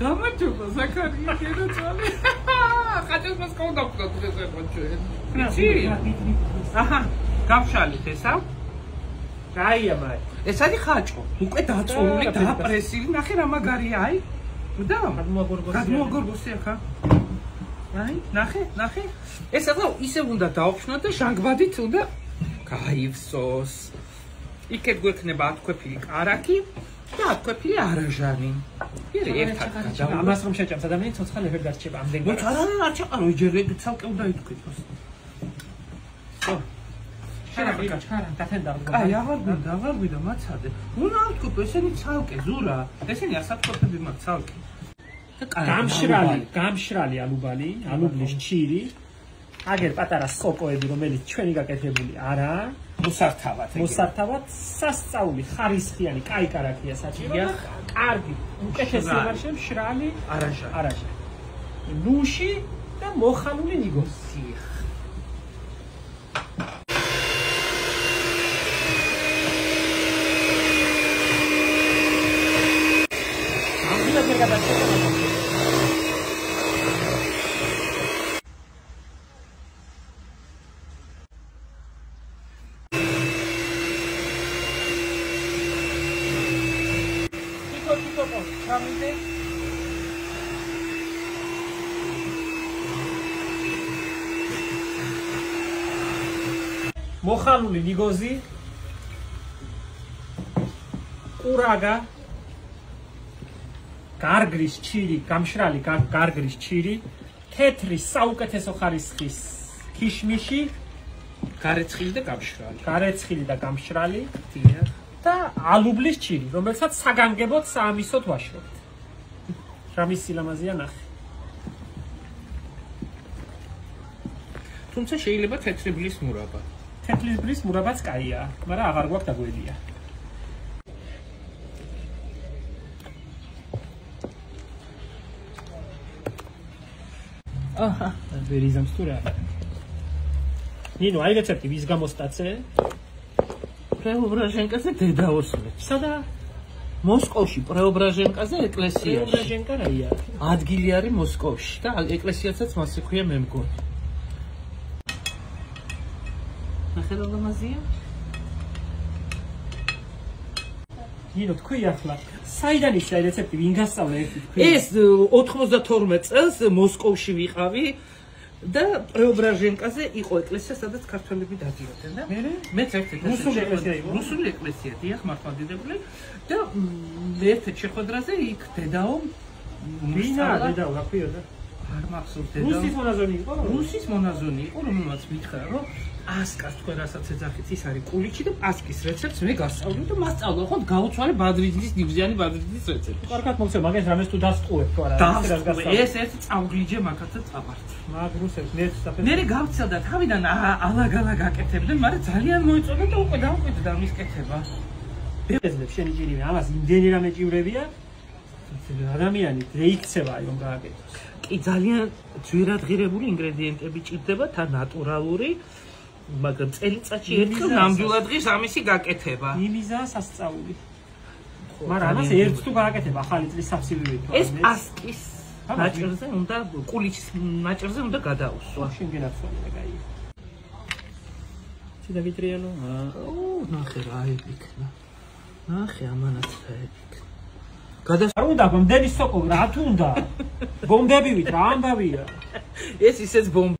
გამარჯობა ზაქარია გეროწალი. ხაჭას მას გავდაფრთხო დღეს ახლა ჩვენ. იცი? აჰა, გავშალით ესა? რაია მაი. ეს არის ხაჭო. უკვე დაწოლილი, დაპრესილი, ნახე რა მაგარია, აი. და გადმოაგორგოსი ახლა. აი, ნახე. ეს ახლა ისე უნდა დაופშნოთ და ჟანგბადით უნდა გაივსოს. იქეთ გვექნება ათქვეფილი კარაკი და ათქვეფილი არაჟანი. ერთად გადავ. ამას რომ შეჭამს ადამიანი ცოცხალი ვერ გარჩება ამდენ. ნუ არ ჩაყარო, ჯერ ცალკე უნდა ითქვეთოს. ხო. აი, აღარ გვიდა მაცადე. უნდა ავთქვი, ესენი ცალკე ზურა. ესენი ასათქვეფები მაქვს ცალკე. გამშრალი ალუბალი, ალუბლის ჩირი. აგერ პატარა სოკოები, რომელიც ჩვენი გაკეთებული არაა. მოსართავად სასწაული ხარისხიანი კაი კარაქია საჭიროა. კარგი, უკეთესი ვარშე მშრალი არაჟა. ლუში და მოხალული ნიგოსი. მოხალული ნიგოზი, ყურაგა, გარგრის ჩირი, გამშრალი გარგრის ჩირი, თეთრი საუკეთესო ხარისხის ქიშმიში, გარეცხილი და გამშრალი, და ალუბლის ჩირი, რომელსაც საგანგებოდ საამისოდ ვაშრობთ. რამის სილამაზეა ნახე. თუმცა შეიძლება თეთრი ბლის მურაბა. თეთრი ბლის მურაბაც კაია, მაგრამ აღარ გვაქვს დაგვედია. აჰა, ვერიზამს თუ რა. ნინო, აი რეცეპტი ვის გამოსტაცე? პრეობრაჟენკაზე დედაოსმებს. სადა? მოსკოვში პრეობრაჟენკაზე ეკლესიაში. პრეობრაჟენკა რაია? ადგილი არის მოსკოვში და ეკლესიასაც მას ექვია მე მგონი. ნახე რა ლამაზია? ნინო, თქვი ახლა, საიდან ის რეცეპტი ვინ გასწავლა ერთი თქვი? ეს 92 წელს მოსკოვში ვიყავი და პრეობრაჟენკაზე იყო ეკლესია, სადაც ქართველები დადიოდნენ და მეც ერთ-ერთი რუსული ეკლესია, დიახ, მართლმადიდებელი და ერთ შეხვედრაზე იქ დედაო დედაო გაფიოდა. არ მახსოვს დედაო. რუსის მონაზონი იყო, რომელმაც მითხრა, რომ პასკას თქვენ რასაც ეძახით, ის არის კულიჩი და პასკის რეცეპტს მე გასწავლე და მასწავლა ხო გაუცვალე ბადრიძის ნიბზიანი ბადრიძის რეცეპტი. კარგად მოგცემ, მაგას რამეს თუ დასწუებ თუ არა? ეს ერთ წავგლიჯე მაგათა წაბართ. მაგ რუსებს ნერვს საფეთქე. მე გავცელდა თავიდან ალაგ-ალაგ აკეთებდნენ, მაგრამ ძალიან მოეწონა და უკვე დავყვეთ და მის კეთება. ბეზლებს შენი ჭირივე, ამას იმდენი რამე ჭივრებია. ადამიანი რეიქცევა რომ გააკეთოს. კი ძალიან ძვირად ღირებული ინგრედიენტები ჭირდება და ნატურალური, მაგრამ წელიწადში ერთხელ ნამდვილად ღირს ამისი გაკეთება. იმიზაა სასწაული. მაგრამ ამას ერთ თუ გააკეთება ახალი წლის საფსილივით. ეს პასკის ნაჭერზე უნდა კულიჩის ნაჭერზე უნდა გადაუსვა. შენგენაცვალე კაი. ცი დავიტრიალო? ნახე რა ეკნა. ნახე ამანაც რა ეკნა. არ უნდა ბომბების სოკო რა თუ უნდა? ბომბებივით რა ამბავია? ეს ისეც ბომბი